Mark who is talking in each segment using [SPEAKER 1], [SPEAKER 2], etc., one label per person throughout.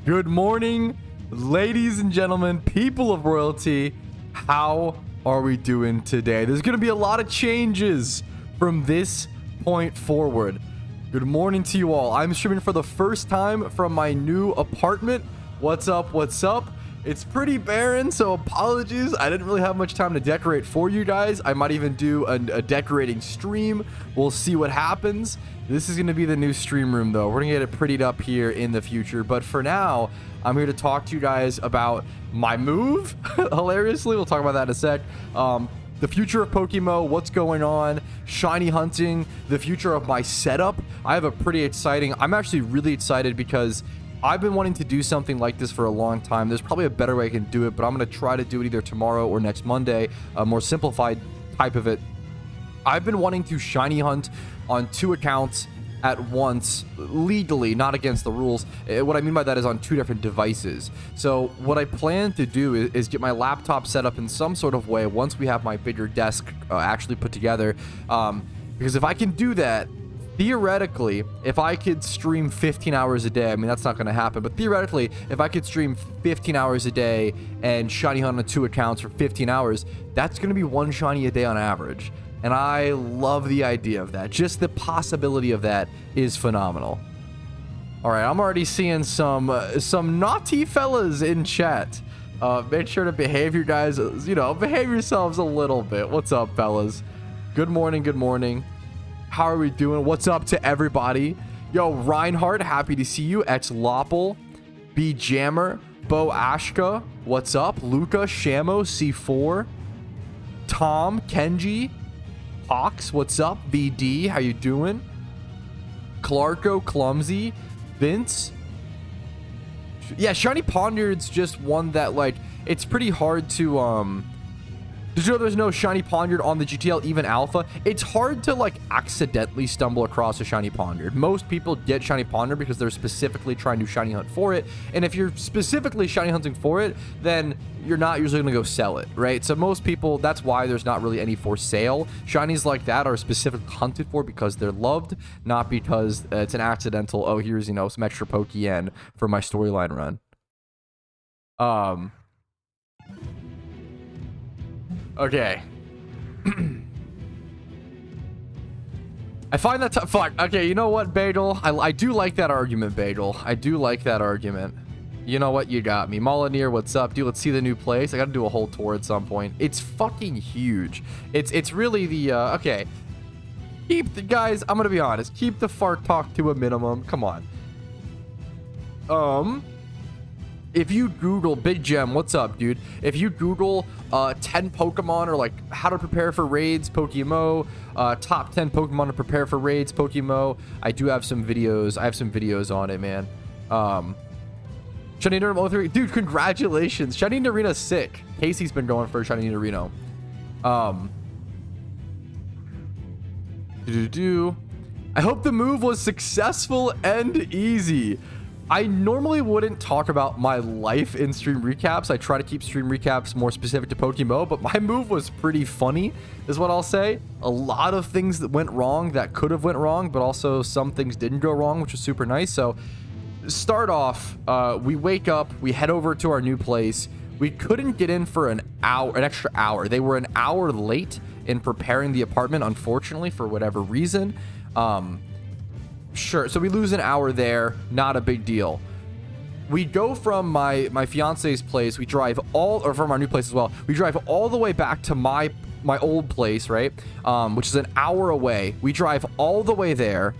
[SPEAKER 1] Good morning, ladies and gentlemen, people of royalty. How are we doing today? There's going to be a lot of changes from this point forward. Good morning to you all. I'm streaming for the first time from my new apartment. What's up? What's up? It's pretty barren, so apologies. I didn't really have much time to decorate for you guys. I might even do a decorating stream. We'll see what happens. This is going to be the new stream room, though. We're going to get it prettied up here in the future. But for now, I'm here to talk to you guys about my move. Hilariously, we'll talk about that in a sec. The future of PokeMMO, what's going on, shiny hunting, the future of my setup. I have a pretty exciting... I'm actually really excited because I've been wanting to do something like this for a long time. There's probably a better way I can do it, but I'm going to try to do it either tomorrow or next Monday, a more simplified type of it. I've been wanting to shiny hunt on 2 accounts at once, legally, not against the rules. What I mean by that is on 2 different devices. So what I plan to do is get my laptop set up in some sort of way once we have my bigger desk actually put together. Because if I can do that, theoretically, if I could stream 15 hours a day, I mean, that's not going to happen, but theoretically, if I could stream 15 hours a day and shiny hunt on 2 accounts for 15 hours, that's going to be 1 shiny a day on average. And I love the idea of that. Just the possibility of that is phenomenal. All right, I'm already seeing some naughty fellas in chat. Make sure to behave, you guys. You know, behave yourselves a little bit. What's up, fellas? Good morning, good morning. How are we doing? What's up to everybody? Yo, Reinhardt, happy to see you. X Lopple, B Jammer, Bo Ashka, what's up? Luca, Shamo, C4, Tom, Kenji, Ox, what's up? VD, how you doing? Clarko, Clumsy, Vince. Yeah, Shiny Ponyard's just one that, like, it's pretty hard to, did you know there's no Shiny Ponyard on the GTL, even Alpha? It's hard to, like, accidentally stumble across a Shiny Ponyard. Most people get Shiny Ponyard because they're specifically trying to shiny hunt for it. And if you're specifically shiny hunting for it, then you're not usually going to go sell it, right? So most people, that's why there's not really any for sale. Shinies like that are specifically hunted for because they're loved, not because it's an accidental, oh, here's, you know, some extra Pokeyen for my storyline run. Okay. I find that fuck. Okay, you know what, Bagel? I do like that argument, Bagel. I do like that argument. You know what? You got me. Molyneux, what's up? Dude, let's see the new place. I gotta do a whole tour at some point. It's fucking huge. It's really the, okay. Keep the, guys, I'm gonna be honest. Keep the fart talk to a minimum. Come on. If you Google, Big Gem, what's up, dude? If you Google 10 Pokemon or like how to prepare for raids, PokeMMO, top 10 Pokemon to prepare for raids, PokeMMO, I do have some videos. I have some videos on it, man. Shiny Reno 03, dude, congratulations. Shiny Reno's sick. Casey's been going for Shiny Reno. I hope the move was successful and easy. I normally wouldn't talk about my life in stream recaps. I try to keep stream recaps more specific to PokeMMO, but my move was pretty funny, is what I'll say. A lot of things that went wrong that could have went wrong, but also some things didn't go wrong, which was super nice. So, start off, we wake up, we head over to our new place. We couldn't get in for an extra hour. They were an hour late in preparing the apartment, unfortunately, for whatever reason. Sure, so we lose an hour there, not a big deal. We go from my fiance's place, we drive or from our new place as well, we drive all the way back to my old place, right? Which is an hour away. We drive all the way there.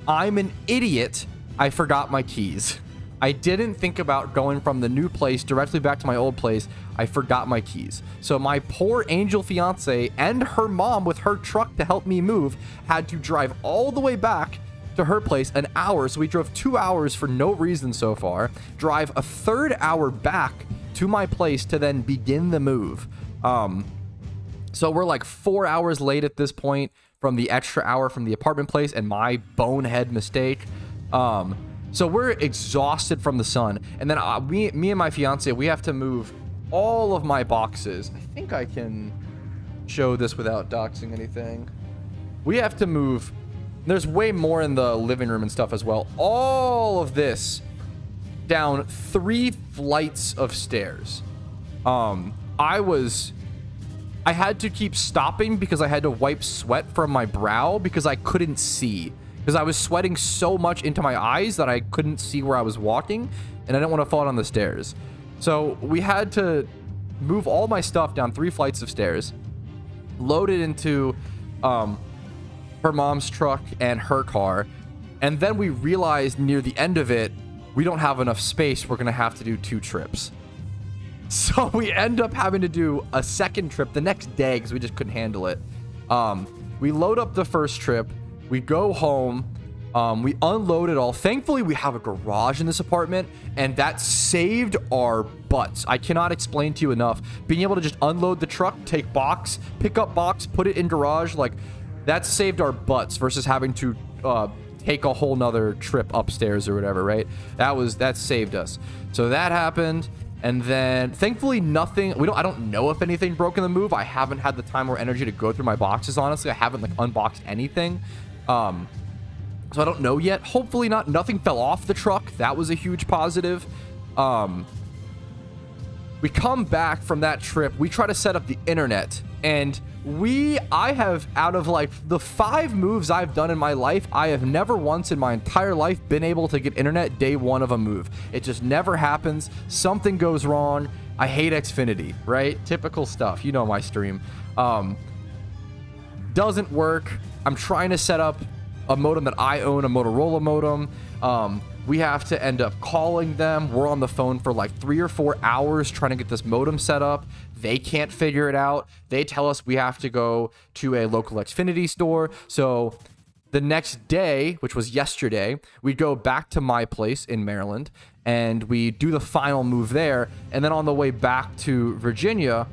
[SPEAKER 1] I'm an idiot. I forgot my keys. I didn't think about going from the new place directly back to my old place. I forgot my keys. So my poor angel fiance and her mom with her truck to help me move had to drive all the way back to her place, an hour. So we drove 2 hours for no reason so far, drive a 3rd hour back to my place to then begin the move. So we're like 4 hours late at this point from the extra hour from the apartment place and my bonehead mistake. So we're exhausted from the sun, and then me and my fiance, we have to move all of my boxes. I think I can show this without doxing anything. We have to move There's way more in the living room and stuff as well. All of this down 3 flights of stairs. I had to keep stopping because I had to wipe sweat from my brow because I couldn't see. Because I was sweating so much into my eyes that I couldn't see where I was walking, and I didn't want to fall down the stairs. So we had to move all my stuff down 3 flights of stairs, load it into her mom's truck and her car, and then we realized near the end of it, we don't have enough space. We're going to have to do 2 trips. So we end up having to do a second trip the next day because we just couldn't handle it. We load up the first trip. We go home. We unload it all. Thankfully, we have a garage in this apartment, and that saved our butts. I cannot explain to you enough. Being able to just unload the truck, take box, pick up box, put it in garage, like, that saved our butts versus having to take a whole nother trip upstairs or whatever, right? That saved us. So that happened. And then thankfully nothing, I don't know if anything broke in the move. I haven't had the time or energy to go through my boxes, honestly. I haven't like unboxed anything. So I don't know yet. Hopefully not. Nothing fell off the truck. That was a huge positive. We come back from that trip. We try to set up the internet, and I have, out of like the 5 moves I've done in my life, I have never once in my entire life been able to get internet day 1 of a move. It just never happens. Something goes wrong. I hate Xfinity, right? Typical stuff. You know my stream. Doesn't work. I'm trying to set up a modem that I own, a Motorola modem. We have to end up calling them. We're on the phone for like 3 or 4 hours trying to get this modem set up. They can't figure it out. They tell us we have to go to a local Xfinity store. So the next day, which was yesterday, we go back to my place in Maryland and we do the final move there. And then on the way back to Virginia,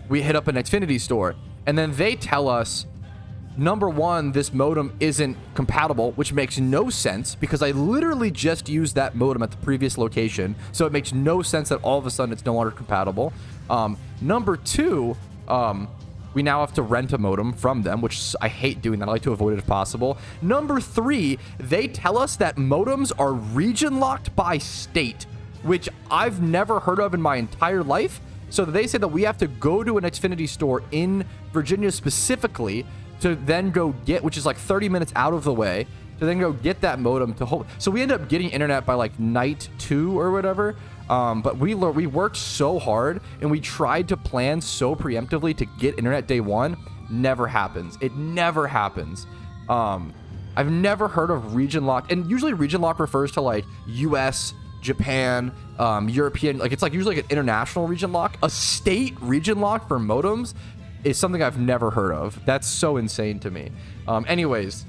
[SPEAKER 1] we hit up an Xfinity store. And then they tell us, number 1, this modem isn't compatible, which makes no sense because I literally just used that modem at the previous location. So it makes no sense that all of a sudden it's no longer compatible. Number 2, we now have to rent a modem from them, which I hate doing that. I like to avoid it if possible. Number 3, they tell us that modems are region locked by state, which I've never heard of in my entire life. So they say that we have to go to an Xfinity store in Virginia specifically to then go get, which is like 30 minutes out of the way, to then go get that modem to hold. So we end up getting internet by like night 2 or whatever. But we worked so hard and we tried to plan so preemptively to get internet day 1. Never happens. It never happens. I've never heard of region lock, and usually region lock refers to like US, Japan, European, like it's like usually like an international region lock. A state region lock for modems is something I've never heard of. That's so insane to me. Anyways,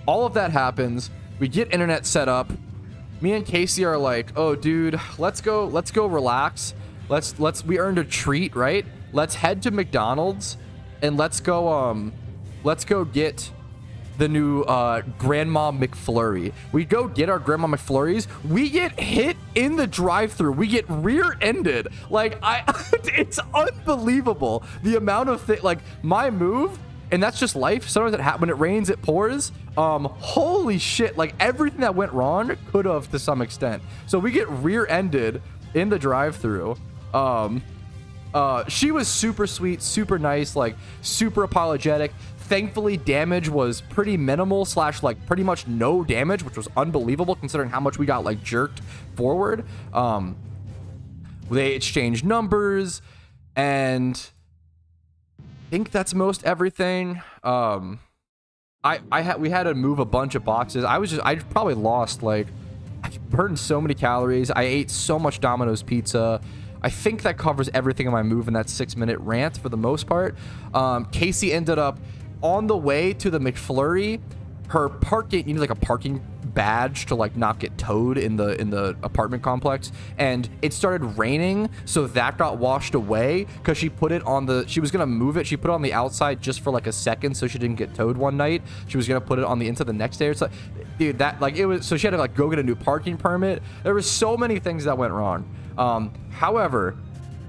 [SPEAKER 1] all of that happens. We get internet set up. Me and Casey are like, oh dude, let's go relax. We earned a treat, right? Let's head to McDonald's and let's go get the new Grandma McFlurry. We go get our Grandma McFlurries. We get hit in the drive-thru. We get rear-ended. Like, it's unbelievable. The amount of like my move, and that's just life. Sometimes it happens. When it rains, it pours. Holy shit. Like, everything that went wrong could have to some extent. So we get rear-ended in the drive-thru. She was super sweet, super nice, like super apologetic. Thankfully, damage was pretty minimal / like pretty much no damage, which was unbelievable considering how much we got like jerked forward. They exchanged numbers, and I think that's most everything. We had to move a bunch of boxes. I probably lost like, I burned so many calories. I ate so much Domino's pizza. I think that covers everything in my move in that 6-minute rant for the most part. Casey ended up on the way to the McFlurry. Her parking, you need like a parking badge to like not get towed in the apartment complex, and it started raining, so that got washed away because she put it on she was gonna move it. She put it on the outside just for like a second so she didn't get towed one night. She was gonna put it on the inside the next day. It's like, dude, that like it was, so she had to like go get a new parking permit. There was so many things that went wrong. However,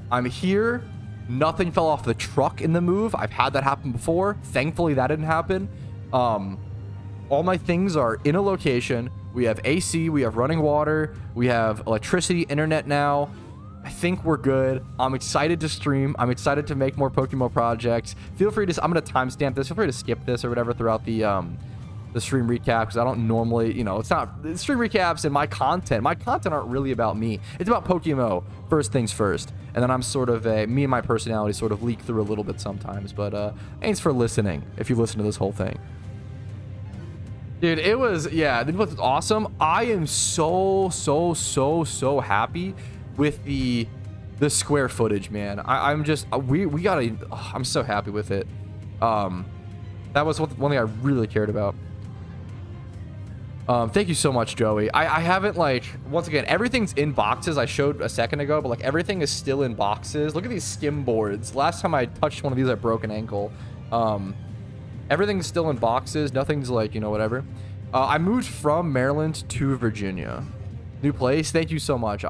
[SPEAKER 1] I'm here. Nothing fell off the truck in the move. I've had that happen before. Thankfully, that didn't happen. All my things are in a location. We have AC, we have running water, we have electricity, internet now. I think we're good. I'm excited to stream. I'm excited to make more PokeMMO projects. Feel free to, I'm going to timestamp this. Feel free to skip this or whatever throughout the stream recap, because I don't normally, you know, it's not stream recaps and my content aren't really about me. It's about PokeMMO first things first, and then I'm sort of me and my personality sort of leak through a little bit sometimes. But thanks for listening if you listen to this whole thing, dude. It was, yeah, it was awesome. I am so happy with the square footage, man. I'm just we gotta, I'm so happy with it. That was one thing I really cared about. Thank you so much, Joey. I haven't, like, once again, everything's in boxes. I showed a second ago, but like everything is still in boxes. Look at these skim boards. Last time I touched one of these, I broke an ankle. Everything's still in boxes. Nothing's like, you know, whatever. I moved from Maryland to Virginia. New place. Thank you so much.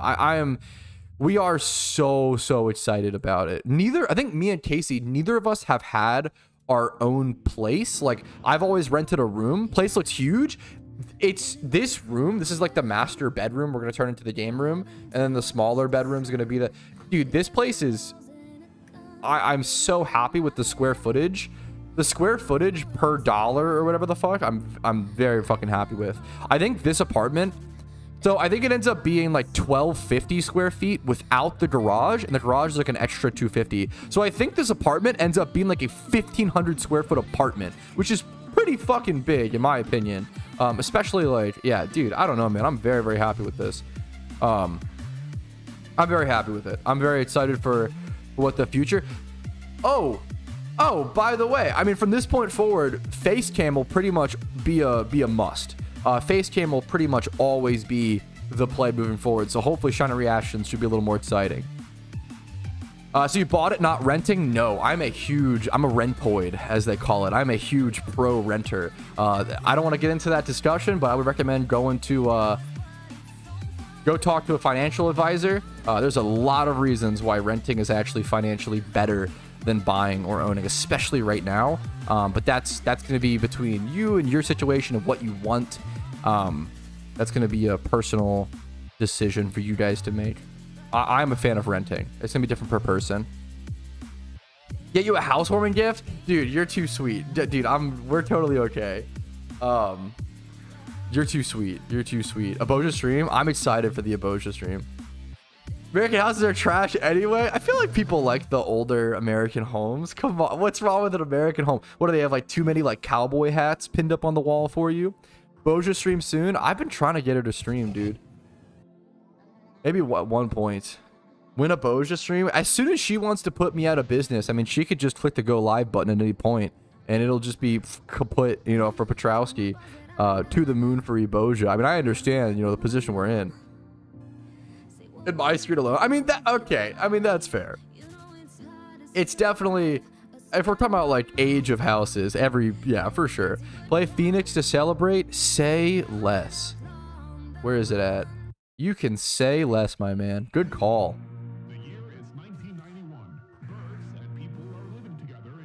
[SPEAKER 1] We are so excited about it. I think me and Casey, neither of us have had our own place. Like, I've always rented a room. Place looks huge. It's this room. This is like the master bedroom. We're going to turn into the game room. And then the smaller bedroom is going to be the... Dude, this place is... I'm so happy with the square footage. The square footage per dollar or whatever the fuck, I'm very fucking happy with. I think this apartment... So I think it ends up being like 1250 square feet without the garage, and the garage is like an extra 250. So I think this apartment ends up being like a 1500 square foot apartment, which is pretty fucking big in my opinion. Especially like, yeah, dude, I don't know, man. I'm very happy with this. I'm very happy with it. I'm very excited for what the future. Oh, by the way, I mean, from this point forward, face cam will pretty much be a must. Face cam will pretty much always be the play moving forward. So hopefully Shiny Reactions should be a little more exciting. So you bought it, not renting? No, I'm a rentoid, as they call it. I'm a huge pro renter. I don't want to get into that discussion, but I would recommend going to go talk to a financial advisor. There's a lot of reasons why renting is actually financially better than buying or owning, especially right now. But that's going to be between you and your situation of what you want. That's going to be a personal decision for you guys to make. I'm a fan of renting. It's going to be different per person. Get you a housewarming gift? Dude, you're too sweet. Dude, we're totally okay. You're too sweet. You're too sweet. Aboja stream? I'm excited for the Aboja stream. American houses are trash anyway. I feel like people like the older American homes. Come on, what's wrong with an American home? What do they have, like too many like cowboy hats pinned up on the wall for you? Boja stream soon. I've been trying to get her to stream, dude. Maybe at one point. When a Boja stream, as soon as she wants to put me out of business, I mean, she could just click the go live button at any point, and it'll just be kaput, you know, for Patrouski, to the moon for Eboja. I mean, I understand, you know, the position we're in. In my street alone. I mean, okay. I mean, that's fair. It's definitely, if we're talking about like age of houses, yeah, for sure. Play Phoenix to celebrate. Say less. Where is it at? You can say less, my man. Good call.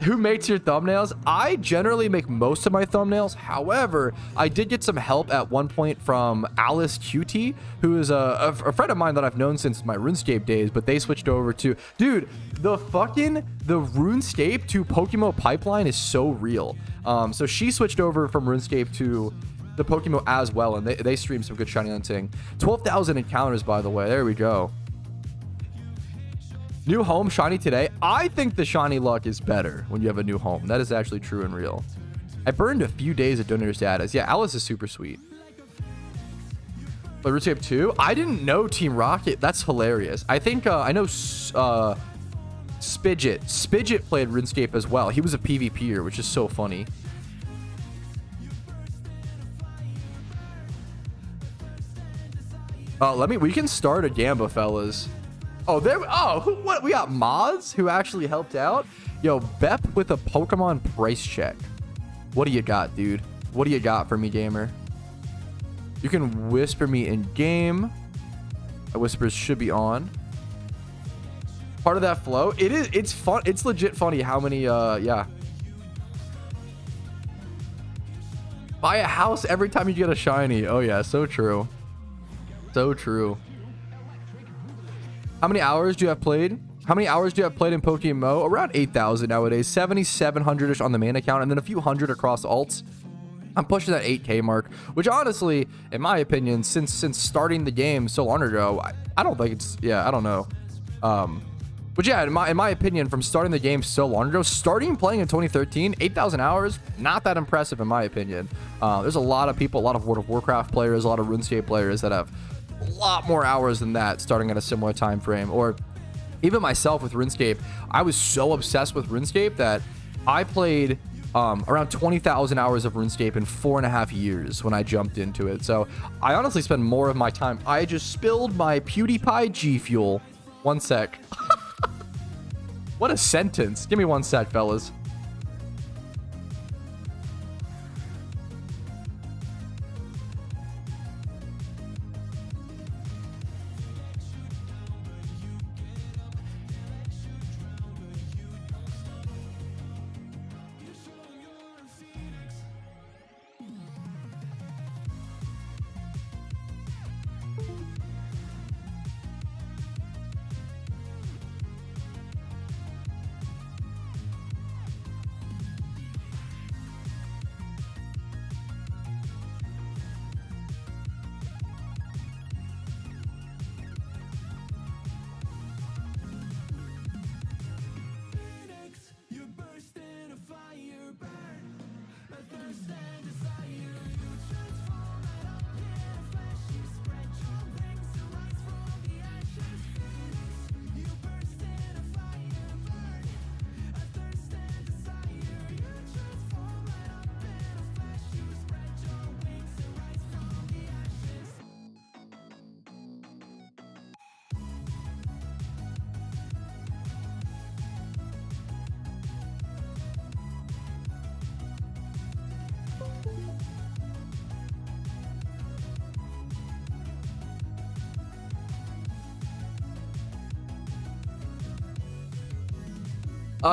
[SPEAKER 1] Who makes your thumbnails? I generally make most of my thumbnails. However, I did get some help at one point from Alice QT, who is a friend of mine that I've known since my RuneScape days, but they switched over to... Dude, the RuneScape to PokeMMO pipeline is so real. So she switched over from RuneScape to the PokeMMO as well, and they stream some good shiny hunting. 12,000 encounters, by the way. There we go. New home, shiny today. I think the shiny luck is better when you have a new home. That is actually true and real. I burned a few days of donator status. Yeah, Alice is super sweet. But RuneScape 2? I didn't know Team Rocket. That's hilarious. I think, I know Spidget. Spidget played RuneScape as well. He was a PvPer, which is so funny. We can start a Gamba, fellas. Oh, what? We got Moz who actually helped out. Yo, Bep with a Pokemon price check. What do you got, dude? What do you got for me, gamer? You can whisper me in game. My whispers should be on. Part of that flow. It is. It's fun. It's legit funny how many. Yeah. Buy a house every time you get a shiny. Oh yeah, so true. So true. How many hours do you have played? How many hours do you have played in PokeMMO? Around 8,000 nowadays. 7,700-ish on the main account, and then a few hundred across alts. I'm pushing that 8K mark, which honestly, in my opinion, since starting the game so long ago, I don't think it's, yeah, I don't know. But yeah, in my opinion, from starting the game so long ago, starting playing in 2013, 8,000 hours, not that impressive in my opinion. There's a lot of people, a lot of World of Warcraft players, a lot of RuneScape players that have a lot more hours than that starting at a similar time frame. Or even myself with RuneScape, I was so obsessed with RuneScape that I played around 20,000 hours of RuneScape in 4.5 years when I jumped into it. So I honestly spend more of my time. I just spilled my PewDiePie G Fuel. One sec. What a sentence. Give me one sec, fellas.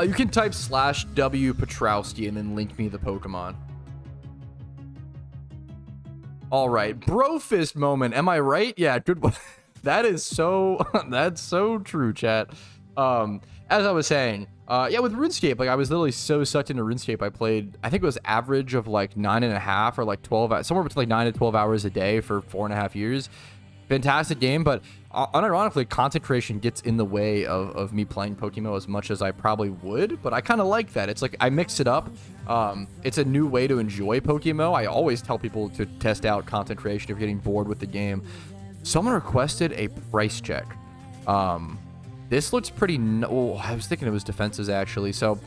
[SPEAKER 1] You can type /W Patrouski and then link me the Pokemon. All right, Brofist moment. Am I right? Yeah, good one. That is so. That's so true, chat. As I was saying, yeah, with RuneScape, like I was literally so sucked into RuneScape. I played, I think it was average of like 9.5 or like 12, somewhere between like 9 to 12 hours a day for 4.5 years. Fantastic game, but unironically, content creation gets in the way of me playing PokeMMO as much as I probably would, but I kind of like that. It's like I mix it up. It's a new way to enjoy PokeMMO. I always tell people to test out content creation if you're getting bored with the game. Someone requested a price check. This looks pretty... Oh, I was thinking it was defenses, actually. So,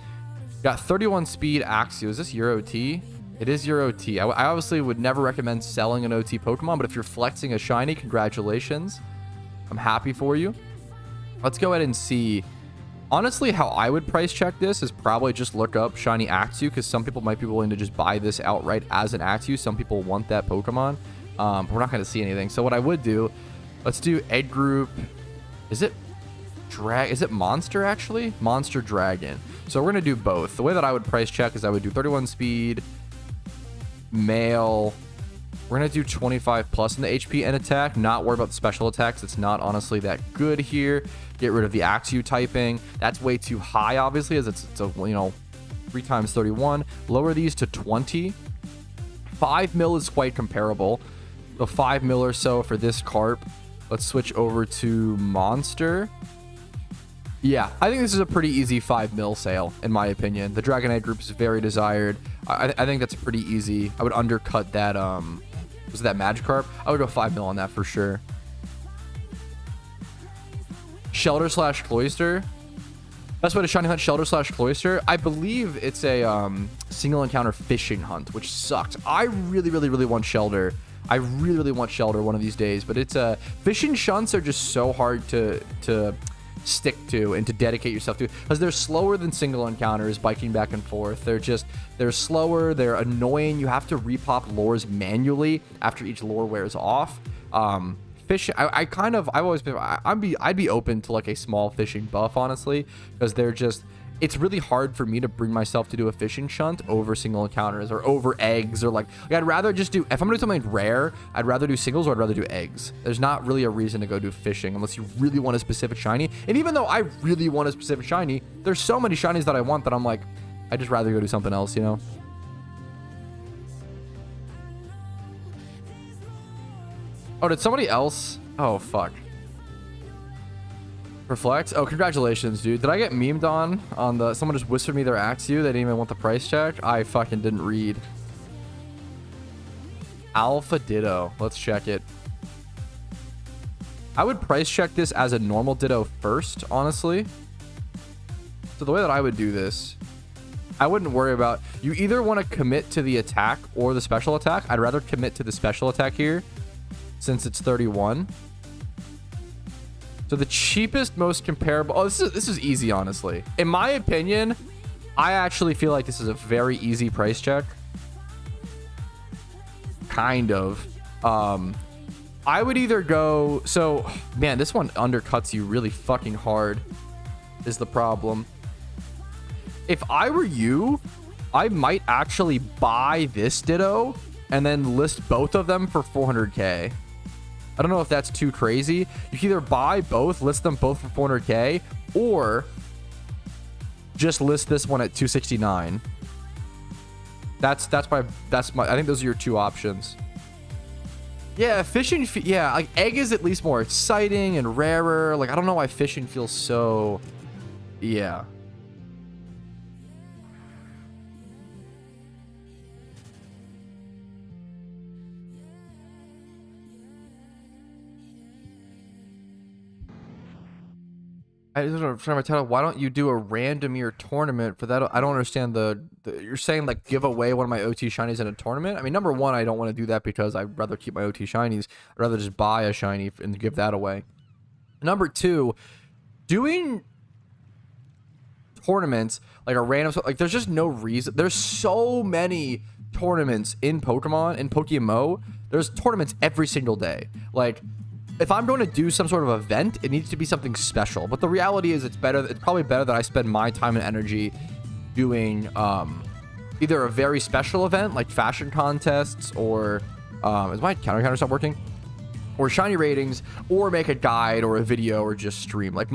[SPEAKER 1] got 31 speed Axio. Is this Euro T? It is your OT. I obviously would never recommend selling an OT Pokemon, but if you're flexing a shiny, congratulations. I'm happy for you. Let's go ahead and see. Honestly, how I would price check this is probably just look up shiny Axew, because some people might be willing to just buy this outright as an Axew. Some people want that Pokemon. But we're not going to see anything. So what I would do, let's do egg group. Is it Monster, actually? Monster Dragon. So we're going to do both. The way that I would price check is I would do 31 speed, male. We're gonna do 25 plus in the HP and attack, not worry about the special attacks. It's not honestly that good here. Get rid of the Axew typing. That's way too high, obviously, as it's a, you know, 3 times 31. Lower these to 20. 5 mil is quite comparable. The 5 mil or so for this carp. Let's switch over to monster. Yeah, I think this is a pretty easy 5 mil sale, in my opinion. The Dragonite group is very desired. I think that's pretty easy. I would undercut that, was it that Magikarp? I would go 5 mil on that for sure. Shelter / Cloyster. Best way to shiny hunt Shelter / Cloyster. I believe it's a single encounter fishing hunt, which sucks. I really want Shelter. I really want Shelter one of these days, but it's fishing shunts are just so hard to stick to and to dedicate yourself to, because they're slower than single encounters biking back and forth. They're slower, they're annoying. You have to repop lures manually after each lure wears off. fishing, I've always been, I'd be open to like a small fishing buff, honestly, because it's really hard for me to bring myself to do a fishing shunt over single encounters or over eggs, or like I'd rather just do, if I'm gonna do something rare, I'd rather do singles, or I'd rather do eggs. There's not really a reason to go do fishing unless you really want a specific shiny. And even though I really want a specific shiny, there's so many shinies that I want that I'm like, I'd just rather go do something else, you know? Oh, did somebody else? Oh, fuck. Reflect? Oh, congratulations, dude. Did I get memed on the... Someone just whispered me their axe you. They didn't even want the price check. I fucking didn't read. Alpha Ditto. Let's check it. I would price check this as a normal Ditto first, honestly. So the way that I would do this, I wouldn't worry about... You either want to commit to the attack or the special attack. I'd rather commit to the special attack here, since it's 31. So the cheapest, most comparable... Oh, this is easy, honestly. In my opinion, I actually feel like this is a very easy price check. Kind of. I would either go... So, man, this one undercuts you really fucking hard, is the problem. If I were you, I might actually buy this Ditto and then list both of them for 400k. I don't know if that's too crazy. You can either buy both, list them both for 400k, or just list this one at 269. That's my I think those are your two options. Yeah, fishing, yeah, like egg is at least more exciting and rarer. Like, I don't know why fishing feels so, yeah. I just don't try to tell. Why don't you do a randomier tournament for that? I don't understand the you're saying like give away one of my OT shinies in a tournament. I mean, number one, I don't want to do that because I'd rather keep my OT shinies. I'd rather just buy a shiny and give that away. Number two, doing tournaments like a random, like there's just no reason. There's so many tournaments in Pokemon and PokeMMO. There's tournaments every single day. Like, if I'm going to do some sort of event, it needs to be something special. But the reality is it's probably better that I spend my time and energy doing either a very special event like fashion contests, or is my counter stop working? Or shiny ratings, or make a guide or a video, or just stream. Like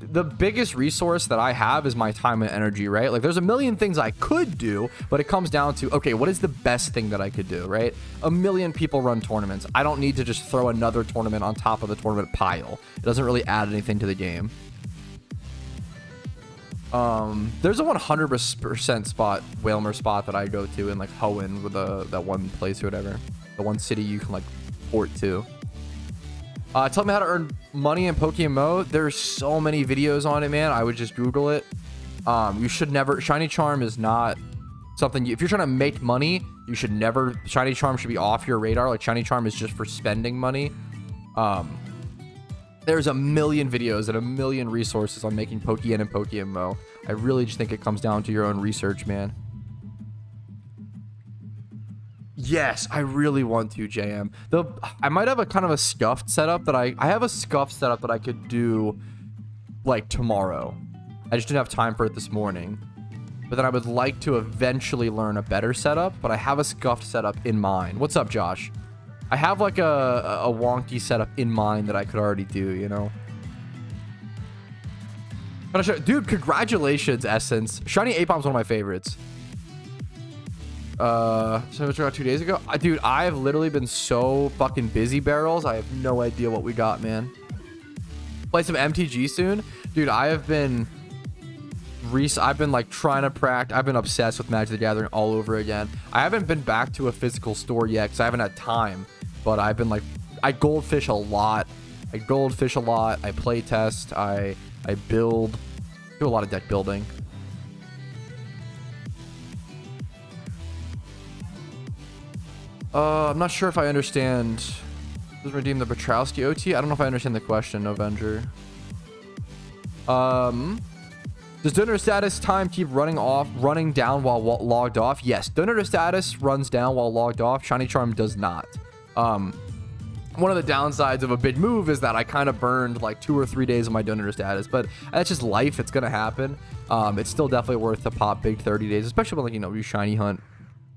[SPEAKER 1] the biggest resource that I have is my time and energy, right? Like there's a million things I could do, but it comes down to, okay, what is the best thing that I could do, right? A million people run tournaments. I don't need to just throw another tournament on top of the tournament pile. It doesn't really add anything to the game. There's a 100% spot, Whalmer spot, that I go to in like Hoenn with that one place or whatever. The one city you can like port to. Tell me how to earn money in PokeMMO. There's so many videos on it, man. I would just Google it. You should never... Shiny Charm is not something... If you're trying to make money, you should never... Shiny Charm should be off your radar. Like, Shiny Charm is just for spending money. There's a million videos and a million resources on making Pokeyen and PokeMMO. I really just think it comes down to your own research, man. Yes, I really want to, JM. I might have a kind of a scuffed setup that I have a scuffed setup that I could do like tomorrow. I just didn't have time for it this morning. But then I would like to eventually learn a better setup, but I have a scuffed setup in mind. What's up, Josh? I have like a wonky setup in mind that I could already do, you know? Dude, congratulations, Essence. Shiny Apom's one of my favorites. So it got 2 days ago. Dude, I've literally been so fucking busy, Barrels. I have no idea what we got, man. Play some MTG soon, dude. I've been like trying to practice. I've been obsessed with Magic the Gathering all over again. I haven't been back to a physical store yet because I haven't had time. But I've been like, I goldfish a lot. I play test. I build. Do a lot of deck building. I'm not sure if I understand. Does redeem the Patrouski OT? I don't know if I understand the question, Avenger. Does donor status time keep running down while logged off? Yes, donor status runs down while logged off. Shiny Charm does not. one of the downsides of a big move is that I kind of burned like 2 or 3 days of my donor status, but that's just life. It's going to happen. It's still definitely worth to pop big 30 days, especially when, like, you know, you shiny hunt.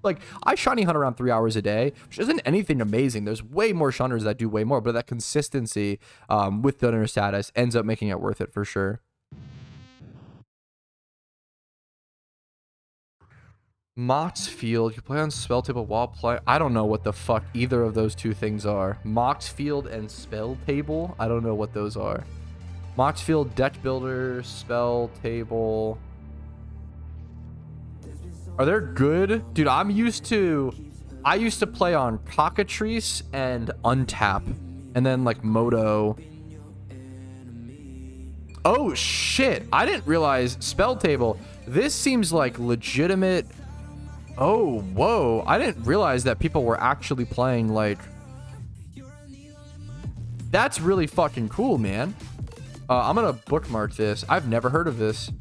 [SPEAKER 1] Like, I shiny hunt around 3 hours a day, which isn't anything amazing. There's way more shunners that do way more, but that consistency with donor status ends up making it worth it for sure. Mox Field, you play on spell table while play. I don't know what the fuck either of those two things are. Mox Field and spell table. I don't know what those are. Mox Field, deck builder, spell table. Are they good? Dude, I used to play on Cockatrice and Untap, and then like Moto. Oh shit, I didn't realize spell table. This seems like legitimate. Oh, whoa, I didn't realize that people were actually playing like. That's really fucking cool, man. I'm gonna bookmark this. I've never heard of this.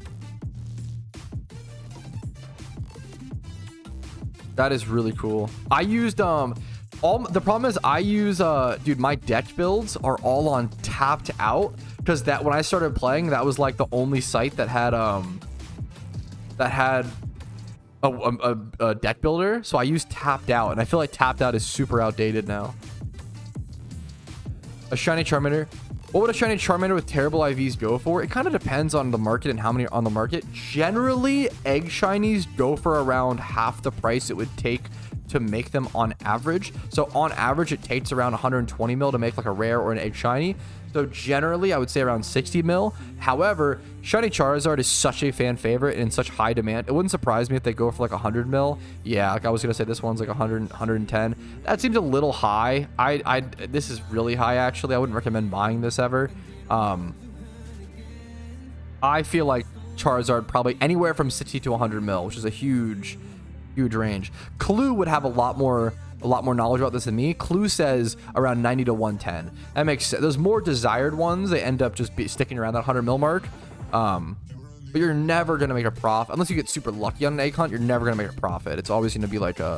[SPEAKER 1] That is really cool. I used the problem is I use dude, my deck builds are all on tapped out, because that when I started playing, that was like the only site that had a deck builder. So I used tapped out, and I feel like tapped out is super outdated now. A shiny Charmander. What would a shiny Charmander with terrible IVs go for? It kind of depends on the market and how many are on the market. Generally, egg shinies go for around half the price it would take to make them on average. So on average, it takes around 120 mil to make like a rare or an egg shiny. So generally, I would say around 60 mil. However, shiny Charizard is such a fan favorite and in such high demand. It wouldn't surprise me if they go for like 100 mil. Yeah, like I was gonna say, this one's like 100, 110. That seems a little high. This is really high actually. I wouldn't recommend buying this ever. I feel like Charizard probably anywhere from 60 to 100 mil, which is a huge range. Clue would have a lot more knowledge about this than me. Clue says around 90 to 110. That makes sense. Those more desired ones, they end up just sticking around that 100 mil mark. But you're never gonna make a profit unless you get super lucky on an egg hunt. You're never gonna make a profit. It's always gonna be like a